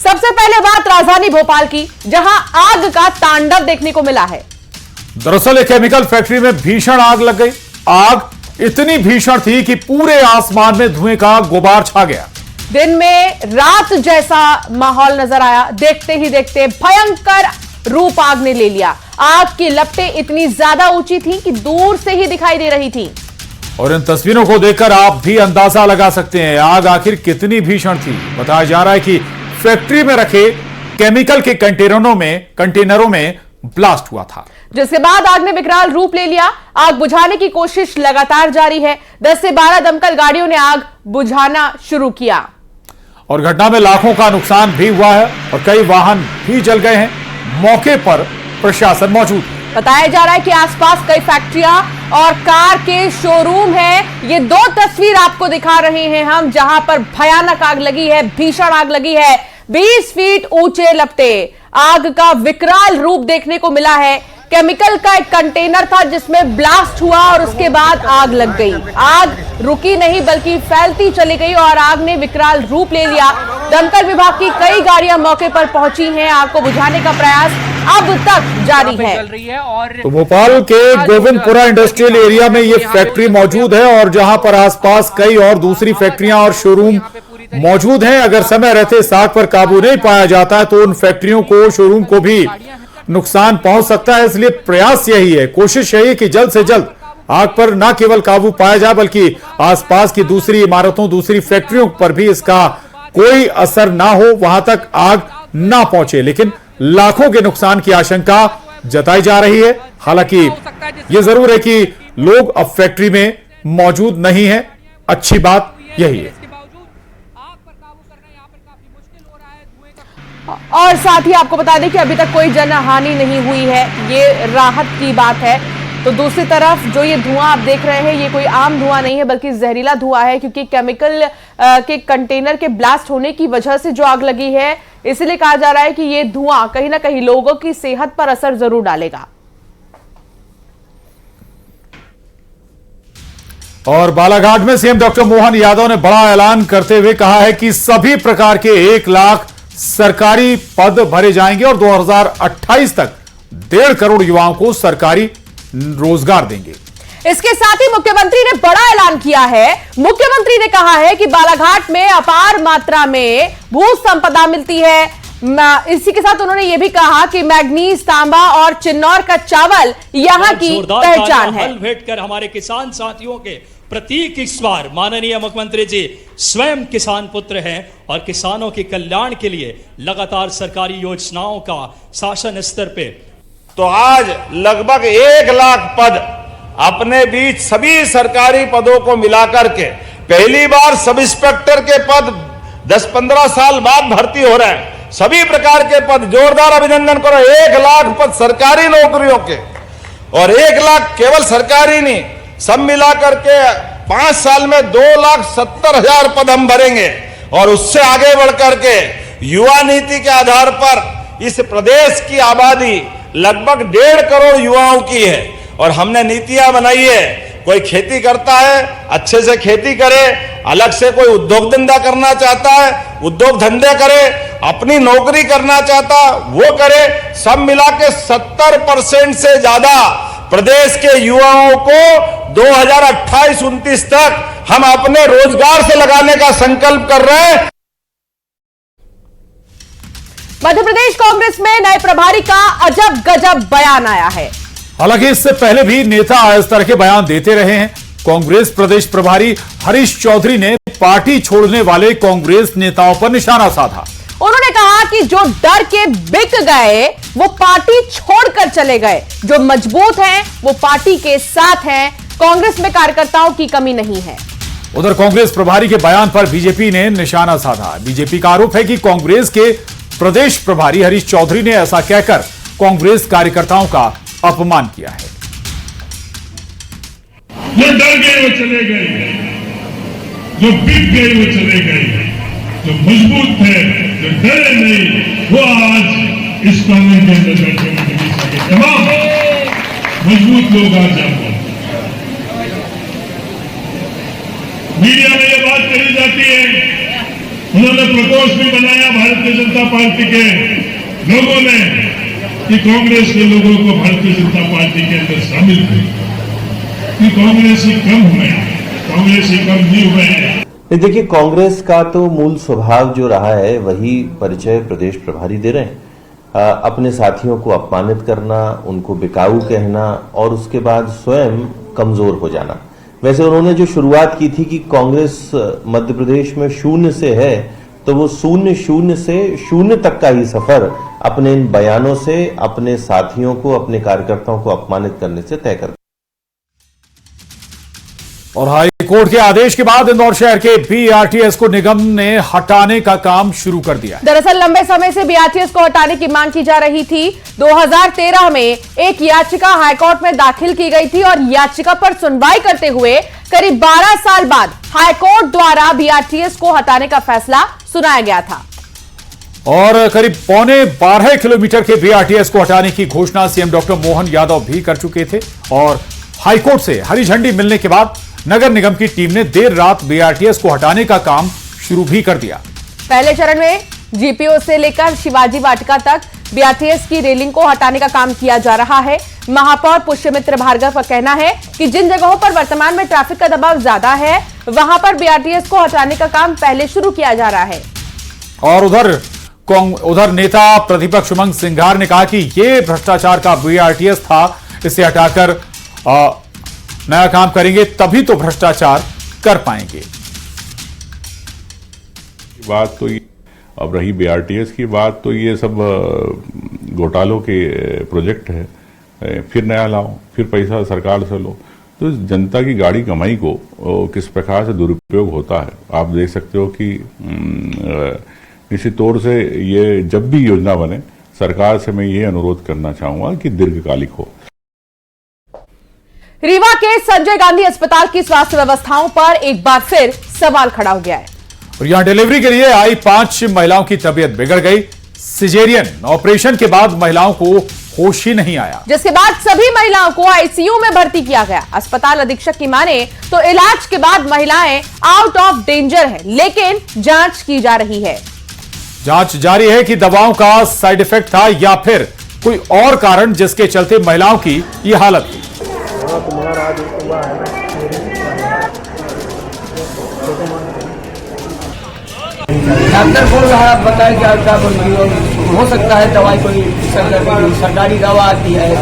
सबसे पहले बात राजधानी भोपाल की, जहां आग का तांडव देखने को मिला है। दरअसल एक केमिकल फैक्ट्री में भीषण आग लग गई। आग इतनी भीषण थी कि पूरे आसमान में धुएं का गुबार छा गया। दिन में रात जैसा माहौल नजर आया। देखते ही देखते भयंकर रूप आग ने ले लिया। आग की लपटें इतनी ज्यादा ऊंची थी कि दूर से ही दिखाई दे रही थी। और इन तस्वीरों को देखकर आप भी अंदाजा लगा सकते हैं आग आखिर कितनी भीषण थी। बताया जा रहा है कि फैक्ट्री में रखे केमिकल के कंटेनरों में ब्लास्ट हुआ था, जिसके बाद आग ने विकराल रूप ले लिया। आग बुझाने की कोशिश लगातार जारी है। 10 से 12 दमकल गाड़ियों ने आग बुझाना शुरू किया। और घटना में लाखों का नुकसान भी हुआ है और कई वाहन भी जल गए हैं। मौके पर प्रशासन मौजूद है। बताया जा रहा है कि आसपास कई फैक्ट्रियां और कार के शोरूम हैं। ये दो तस्वीर आपको दिखा रहे हैं हम, जहां पर भयानक आग लगी है, भीषण आग लगी है। 20 फीट ऊंचे लपटे, आग का विकराल रूप देखने को मिला है। केमिकल का एक कंटेनर था जिसमें ब्लास्ट हुआ और उसके बाद आग लग गई। आग रुकी नहीं बल्कि फैलती चली गई और आग ने विकराल रूप ले लिया। दमकल विभाग की कई गाड़ियां मौके पर पहुंची हैं। आग को बुझाने का प्रयास अब तक जारी है। तो भोपाल के गोविंदपुरा इंडस्ट्रियल एरिया में ये फैक्ट्री मौजूद है और जहां पर आसपास कई और दूसरी फैक्ट्रियां और शोरूम मौजूद हैं। अगर समय रहते इस आग पर काबू नहीं पाया जाता है तो उन फैक्ट्रियों को, शोरूम को भी नुकसान पहुंच सकता है। इसलिए प्रयास यही है, कोशिश यही है कि जल्द से जल्द आग पर न केवल काबू पाया जाए बल्कि आसपास की दूसरी इमारतों, दूसरी फैक्ट्रियों पर भी इसका कोई असर ना हो, वहां तक आग ना पहुंचे। लेकिन लाखों के नुकसान की आशंका जताई जा रही है। हालांकि यह जरूर है कि लोग अब फैक्ट्री में मौजूद नहीं है। अच्छी बात यही है। और साथ ही आपको बता दें कि अभी तक कोई जनहानि नहीं हुई है, ये राहत की बात है। तो दूसरी तरफ जो ये धुआं आप देख रहे हैं, ये कोई आम धुआं नहीं है बल्कि जहरीला धुआं है, क्योंकि केमिकल के कंटेनर के ब्लास्ट होने की वजह से जो आग लगी है, इसलिए कहा जा रहा है कि ये धुआं कहीं ना कहीं लोगों की सेहत पर असर जरूर डालेगा। और बालाघाट में सीएम डॉक्टर मोहन यादव ने बड़ा ऐलान करते हुए कहा है कि सभी प्रकार के 1 लाख सरकारी पद भरे जाएंगे और 2028 तक 1.5 करोड़ युवाओं को सरकारी रोजगार देंगे। इसके साथ ही मुख्यमंत्री ने बड़ा ऐलान किया है। मुख्यमंत्री ने कहा है कि बालाघाट में अपार मात्रा में भू संपदा मिलती है। इसी के साथ उन्होंने यह भी कहा कि मैग्नीज, तांबा और चिन्नौर का चावल यहां की पहचान है। भेंट कर हमारे किसान साथियों के प्रतीक इस बार माननीय मुख्यमंत्री जी स्वयं किसान पुत्र हैं और किसानों के कल्याण के लिए लगातार सरकारी योजनाओं का शासन स्तर पे। तो आज लगभग 1 लाख पद अपने बीच सभी सरकारी पदों को मिलाकर के पहली बार सब इंस्पेक्टर के पद 10-15 साल बाद भर्ती हो रहे हैं। सभी प्रकार के पद, जोरदार अभिनंदन करो। 1 लाख पद सरकारी नौकरियों के और 1 लाख केवल सरकारी नहीं, सब मिलाकर के 5 साल में 2,70,000 पद हम भरेंगे। और उससे आगे बढ़कर के युवा नीति के आधार पर इस प्रदेश की आबादी लगभग 1.5 करोड़ युवाओं की है और हमने नीतियां बनाई है। कोई खेती करता है, अच्छे से खेती करे, अलग से कोई उद्योग धंधा करना चाहता है, उद्योग धंधे करे, अपनी नौकरी करना चाहता वो करे। सब मिला के 70% से ज्यादा प्रदेश के युवाओं को 2028-29 तक हम अपने रोजगार से लगाने का संकल्प कर रहे हैं। मध्य प्रदेश कांग्रेस में नए प्रभारी का अजब गजब बयान आया है। हालांकि इससे पहले भी नेता इस तरह के बयान देते रहे हैं। कांग्रेस प्रदेश प्रभारी हरीश चौधरी ने पार्टी छोड़ने वाले कांग्रेस नेताओं पर निशाना साधा। उन्होंने कहा कि जो डर के बिक गए वो पार्टी छोड़कर चले गए, जो मजबूत हैं वो पार्टी के साथ हैं। कांग्रेस में कार्यकर्ताओं की कमी नहीं है। उधर कांग्रेस प्रभारी के बयान पर बीजेपी ने निशाना साधा। बीजेपी का आरोप है कि कांग्रेस के प्रदेश प्रभारी हरीश चौधरी ने ऐसा कहकर कांग्रेस कार्यकर्ताओं का अपमान किया है। जो डर गए वो चले गए, जो बिक गए वो चले गए, जो मजबूत थे, जो डरे नहीं, वो आज इस कांग्रेस के अंदर बैठे हैं। तमाम मजबूत लोग आज जाते हैं। मीडिया में ये बात कही जाती है उन्होंने प्रकोष्ठ भी बनाया भारतीय जनता पार्टी के लोगों ने कि कांग्रेस के लोगों को भारतीय जनता पार्टी के अंदर शामिल करें, कि कांग्रेसी कम हुए, कांग्रेसी कम नहीं हुए। देखिए, कांग्रेस का तो मूल स्वभाव जो रहा है वही परिचय प्रदेश प्रभारी दे रहे हैं। अपने साथियों को अपमानित करना, उनको बिकाऊ कहना और उसके बाद स्वयं कमजोर हो जाना। वैसे उन्होंने जो शुरुआत की थी कि कांग्रेस मध्य प्रदेश में शून्य से है, तो वो शून्य से शून्य तक का ही सफर अपने इन बयानों से अपने साथियों को, अपने कार्यकर्ताओं को अपमानित करने से तय कर। और हाई कोर्ट के आदेश के बाद इंदौर शहर के बीआरटीएस को निगम ने हटाने का काम शुरू कर दिया है। दरअसल लंबे समय से बीआरटीएस को हटाने की मांग की जा रही थी। 2013 में एक याचिका हाईकोर्ट में दाखिल की गई थी और याचिका पर सुनवाई करते हुए करीब 12 साल बाद हाईकोर्ट द्वारा बीआरटीएस को हटाने का फैसला सुनाया गया था। और करीब 12.25 किलोमीटर के बीआरटीएस को हटाने की घोषणा सीएम डॉक्टर मोहन यादव भी कर चुके थे और हाईकोर्ट से हरी झंडी मिलने के बाद नगर निगम की टीम ने देर रात बीआरटीएस को हटाने का काम शुरू भी कर दिया। पहले चरण में जीपीओ से लेकर शिवाजी वाटिका तक बीआरटीएस की रेलिंग को हटाने का काम किया जा रहा है। महापौर पुष्यमित्र भार्गव का कहना है कि जिन जगहों पर वर्तमान में ट्रैफिक का दबाव ज्यादा है, वहां पर बीआरटीएस को हटाने का काम पहले शुरू किया जा रहा है। और उधर नेता प्रतिपक्ष उमंग सिंघार ने कहा कि यह भ्रष्टाचार का बीआरटीएस था, इसे हटाकर नया काम करेंगे तभी तो भ्रष्टाचार कर पाएंगे। बात तो अब रही बीआरटीएस की बात, तो ये सब घोटालों के प्रोजेक्ट है, फिर नया लाओ, फिर पैसा सरकार से लो, तो जनता की गाड़ी कमाई को किस प्रकार से दुरुपयोग होता है आप देख सकते हो कि निश्चित तौर से ये जब भी योजना बने, सरकार से मैं ये अनुरोध करना चाहूंगा कि दीर्घकालिक हो। रीवा के संजय गांधी अस्पताल की स्वास्थ्य व्यवस्थाओं पर एक बार फिर सवाल खड़ा हो गया है। और यहां डिलीवरी के लिए आई 5 महिलाओं की तबीयत बिगड़ गई। सिजेरियन ऑपरेशन के बाद महिलाओं को होश ही नहीं आया, जिसके बाद सभी महिलाओं को आईसीयू में भर्ती किया गया। अस्पताल अधीक्षक की माने तो इलाज के बाद महिलाएं आउट ऑफ डेंजर है, लेकिन जांच की जा रही है। जांच जारी है कि दवाओं का साइड इफेक्ट था या फिर कोई और कारण जिसके चलते महिलाओं की यह हालत हुई। डॉक्टर बोल रहा है, बताए क्या बोल रही हो सकता है दवाई कोई सरकारी दवा आती है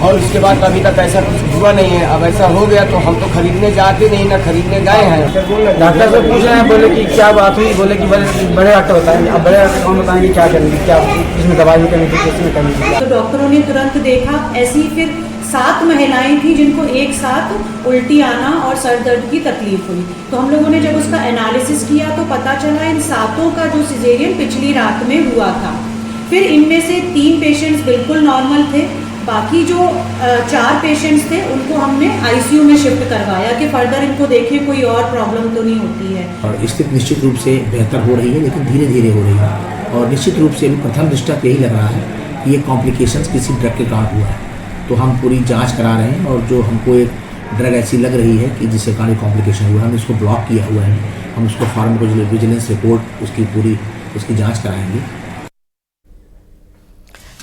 और उसके बाद अभी तक ऐसा कुछ हुआ नहीं है। अब ऐसा हो गया तो हम तो खरीदने जाते नहीं, ना खरीदने गए हैं। डॉक्टर से पूछ रहे हैं, बोले कि क्या बात हुई, बोले कि बड़े डॉक्टर बताएंगे। अब बड़े डॉक्टर कौन बताएंगे क्या करेंगे, क्या इसमें दवाई में कमी थी, किसमें कमी थी। तो डॉक्टरों ने तुरंत देखा, ऐसी फिर 7 महिलाएं थी जिनको एक साथ उल्टी आना और सर दर्द की तकलीफ हुई। तो हम लोगों ने जब उसका एनालिसिस किया तो पता चला इन 7 का जो सिजेरियन पिछली रात में हुआ था। फिर इनमें से 3 पेशेंट्स बिल्कुल नॉर्मल थे, बाकी जो 4 पेशेंट्स थे उनको हमने आईसीयू में शिफ्ट करवाया कि फर्दर इनको देखें कोई और प्रॉब्लम तो नहीं होती है। और स्थिति निश्चित रूप से बेहतर हो रही है, लेकिन धीरे धीरे हो रही है। और निश्चित रूप से प्रथम दृष्टया यही लग रहा है कि ये कॉम्प्लिकेशंस किसी ड्रग के कारण हुआ है। तो हम पूरी जांच करा रहे हैं और जो हमको एक ड्रग ऐसी लग रही है कि जिससे कारण कॉम्प्लिकेशन हुआ है, हमने उसको ब्लॉक किया हुआ है। हम उसको फार्माकोविजिलेंस रिपोर्ट उसकी जांच कराएंगे।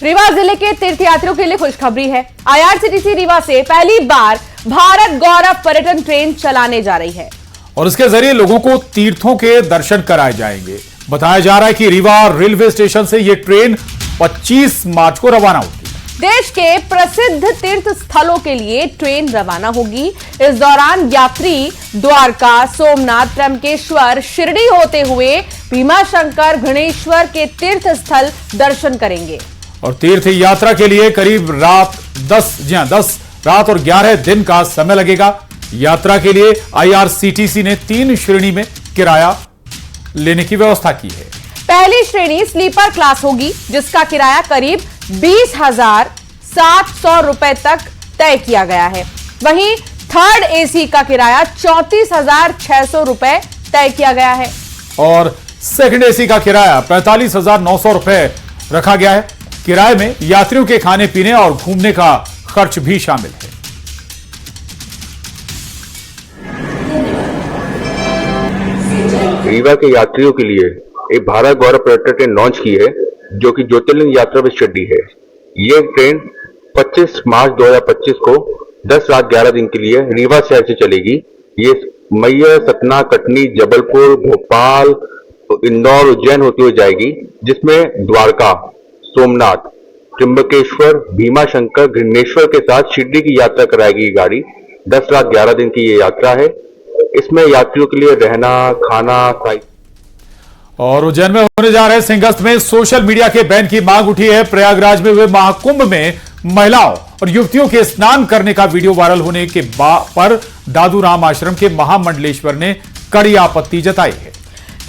रीवा जिले के तीर्थयात्रियों के लिए खुशखबरी है। आईआरसीटीसी रीवा से पहली बार भारत गौरव पर्यटन ट्रेन चलाने जा रही है और इसके जरिए लोगों को तीर्थों के दर्शन कराए जाएंगे। बताया जा रहा है कि रीवा रेलवे स्टेशन से यह ट्रेन 25 मार्च को रवाना होगी। देश के प्रसिद्ध तीर्थ स्थलों के लिए ट्रेन रवाना होगी। इस दौरान यात्री द्वारका, सोमनाथ, त्र्यंबकेश्वर, शिरडी होते हुए भीमाशंकर, घृणेश्वर के तीर्थ स्थल दर्शन करेंगे। और तीर्थ यात्रा के लिए करीब रात 10 और 11 दिन का समय लगेगा। यात्रा के लिए आईआरसीटीसी ने 3 श्रेणी में किराया लेने की व्यवस्था की है। पहली श्रेणी स्लीपर क्लास होगी, जिसका किराया करीब 20,700 रुपए तक तय किया गया है। वहीं थर्ड एसी का किराया 34,600 रुपए तय किया गया है और सेकंड एसी का किराया 45,900 रुपए रखा गया है। किराए में यात्रियों के खाने पीने और घूमने का खर्च भी शामिल है। रीवा के यात्रियों के लिए एक भारत गौरव पर्यटन ट्रेन लॉन्च की है जो कि ज्योतिर्लिंग यात्रा विद शेड्डी है। ये ट्रेन 25 मार्च 2025 को 10 रात 11 दिन के लिए रीवा शहर से चलेगी। ये मैया, सतना, कटनी, जबलपुर, भोपाल, इंदौर, उज्जैन होती हुई जाएगी, जिसमें द्वारका, सोमनाथ, त्र्यंबकेश्वर, भीमाशंकर, घृणेश्वर के साथ शिरडी की यात्रा कराएगी। गाड़ी 10 रात 11 दिन की ये यात्रा है। इसमें यात्रियों के लिए रहना, खाना, और उज्जैन में होने जा रहे सिंहस्थ में सोशल मीडिया के बैन की मांग उठी है। प्रयागराज में हुए महाकुंभ में महिलाओं और युवतियों के स्नान करने का वीडियो वायरल होने के पर दादू राम आश्रम के महामंडलेश्वर ने कड़ी आपत्ति जताई है।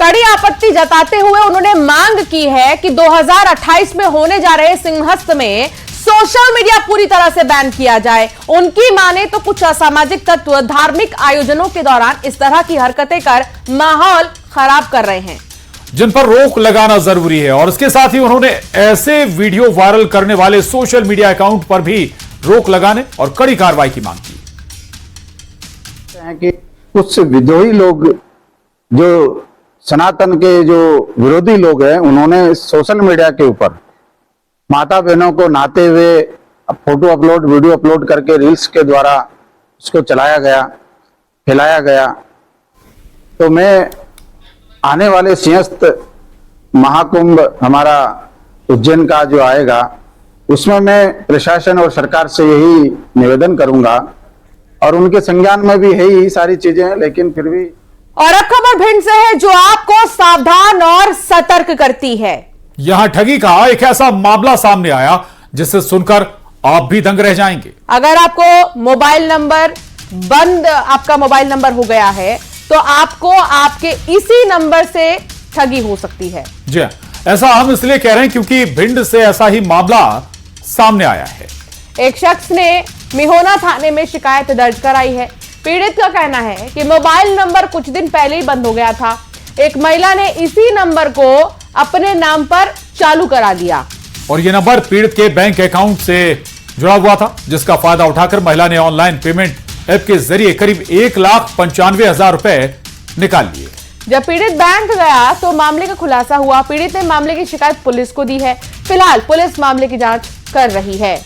कड़ी आपत्ति जताते हुए उन्होंने मांग की है कि 2028 में होने जा रहे सिंहस्थ में सोशल मीडिया पूरी तरह से बैन किया जाए। उनकी माने तो कुछ असामाजिक तत्व धार्मिक आयोजनों के दौरान इस तरह की हरकतें कर माहौल खराब कर रहे हैं, जिन पर रोक लगाना जरूरी है। और इसके साथ ही उन्होंने ऐसे वीडियो वायरल करने वाले सोशल मीडिया अकाउंट पर भी रोक लगाने और कड़ी कार्रवाई की मांग की। कि कुछ विद्रोही लोग, जो सनातन के जो विरोधी लोग हैं, उन्होंने सोशल मीडिया के ऊपर माता बहनों को नहाते हुए फोटो अपलोड, वीडियो अपलोड करके रील्स के द्वारा उसको चलाया गया, फैलाया गया। तो मैं आने वाले सिंहस्थ महाकुंभ हमारा उज्जैन का जो आएगा, उसमें मैं प्रशासन और सरकार से यही निवेदन करूंगा, और उनके संज्ञान में भी है ही सारी चीजें, लेकिन फिर भी। और अब खबर भिंड से है जो आपको सावधान और सतर्क करती है। यहां ठगी का एक ऐसा मामला सामने आया जिसे सुनकर आप भी दंग रह जाएंगे। अगर आपको मोबाइल नंबर बंद, आपका मोबाइल नंबर हो गया है, तो आपको आपके इसी नंबर से ठगी हो सकती है। जी हाँ, ऐसा हम इसलिए कह रहे हैं क्योंकि भिंड से ऐसा ही मामला सामने आया है। एक शख्स ने मिहोना थाने में शिकायत दर्ज कराई है। पीड़ित का कहना है कि मोबाइल नंबर कुछ दिन पहले ही बंद हो गया था। एक महिला ने इसी नंबर को अपने नाम पर चालू करा दिया और यह नंबर पीड़ित के बैंक अकाउंट से जुड़ा हुआ था, जिसका फायदा उठाकर महिला ने ऑनलाइन पेमेंट ऐप के जरिए करीब 1,95,000 रुपए निकाल लिए। जब पीड़ित बैंक गया तो मामले का खुलासा हुआ। पीड़ित ने मामले की शिकायत पुलिस को दी है। फिलहाल पुलिस मामले की जांच कर रही है।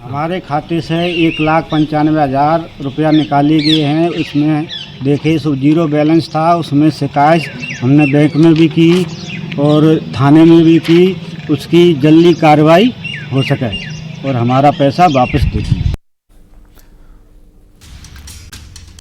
हमारे खाते से 1,95,000 रुपया निकाले गए हैं। इसमें देखिए सो जीरो बैलेंस था। उसमें शिकायत हमने बैंक में भी की और थाने में भी की। उसकी जल्दी कार्रवाई हो सके और हमारा पैसा वापस दे दीजिए।